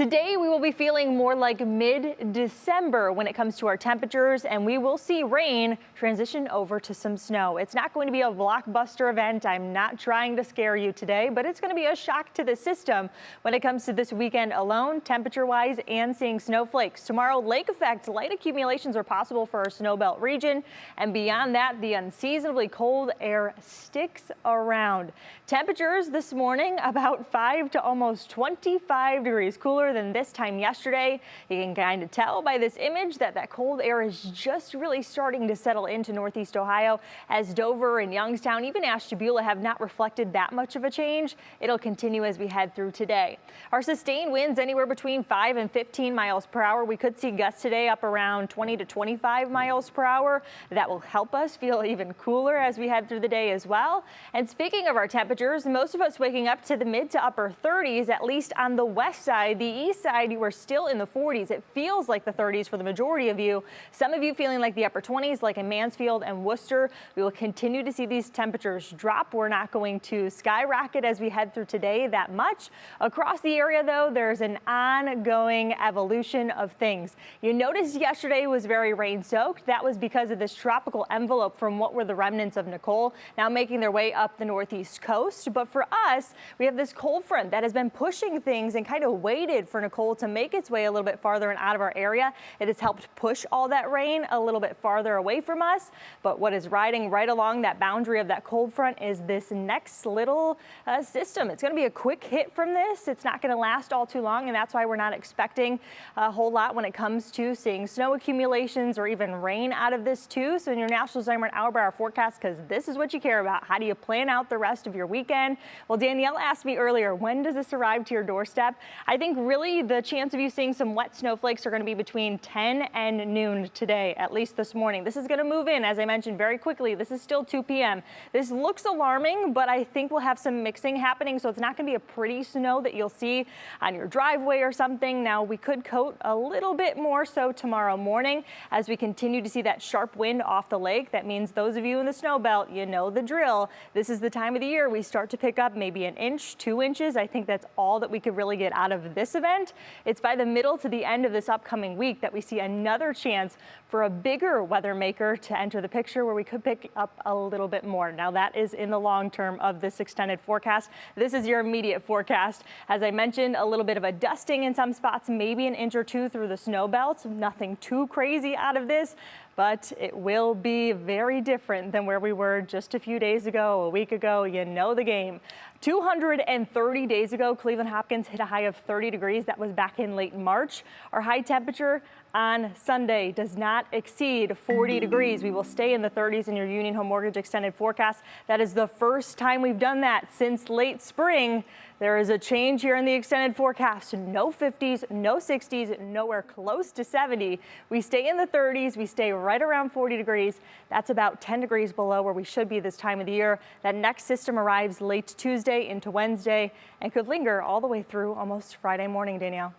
Today we will be feeling more like mid-December when it comes to our temperatures, and we will see rain transition over to some snow. It's not going to be a blockbuster event. I'm not trying to scare you today, but it's going to be a shock to the system when it comes to this weekend alone, temperature-wise, and seeing snowflakes. Tomorrow, lake effect, light accumulations are possible for our snowbelt region, and beyond that, the unseasonably cold air sticks around. Temperatures this morning about 5 to almost 25 degrees cooler than this time yesterday. You can kind of tell by this image that cold air is just really starting to settle into northeast Ohio, as Dover and Youngstown, even Ashtabula, have not reflected that much of a change. It'll continue as we head through today. Our sustained winds anywhere between 5 and 15 miles per hour. We could see gusts today up around 20 to 25 miles per hour. That will help us feel even cooler as we head through the day as well. And speaking of our temperatures, most of us waking up to the mid to upper 30s, at least on the west side. The east side, you are still in the 40s. It feels like the 30s for the majority of you. Some of you feeling like the upper 20s, like in Mansfield and Worcester. We will continue to see these temperatures drop. We're not going to skyrocket as we head through today that much. Across the area, though, there's an ongoing evolution of things. You noticed yesterday was very rain-soaked. That was because of this tropical envelope from what were the remnants of Nicole, now making their way up the northeast coast. But for us, we have this cold front that has been pushing things and kind of waited for Nicole to make its way a little bit farther and out of our area. It has helped push all that rain a little bit farther away from us. But what is riding right along that boundary of that cold front is this next little system. It's going to be a quick hit from this. It's not going to last all too long, and that's why we're not expecting a whole lot when it comes to seeing snow accumulations or even rain out of this too. So in your National Climate hour-by-hour forecast, because this is what you care about, how do you plan out the rest of your weekend? Well, Danielle asked me earlier, when does this arrive to your doorstep? I think really the chance of you seeing some wet snowflakes are going to be between 10 and noon today, at least this morning. This is going to move in, as I mentioned, very quickly. This is still 2 p.m. This looks alarming, but I think we'll have some mixing happening, so it's not going to be a pretty snow that you'll see on your driveway or something. Now, we could coat a little bit more so tomorrow morning as we continue to see that sharp wind off the lake. That means those of you in the snow belt, you know the drill. This is the time of the year we start to pick up maybe an inch, 2 inches. I think that's all that we could really get out of this event. It's by the middle to the end of this upcoming week that we see another chance for a bigger weather maker to enter the picture where we could pick up a little bit more. Now, that is in the long term of this extended forecast. This is your immediate forecast. As I mentioned, a little bit of a dusting in some spots, maybe an inch or two through the snow belt. Nothing too crazy out of this, but it will be very different than where we were just a few days ago, a week ago. You know the game. 230 days ago, Cleveland Hopkins hit a high of 30 degrees. That was back in late March. Our high temperature on Sunday does not exceed 40 degrees. We will stay in the 30s in your Union Home Mortgage extended forecast. That is the first time we've done that since late spring. There is a change here in the extended forecast. No 50s, no 60s, nowhere close to 70. We stay in the 30s. We stay right around 40 degrees. That's about 10 degrees below where we should be this time of the year. That next system arrives late Tuesday into Wednesday and could linger all the way through almost Friday morning, Danielle.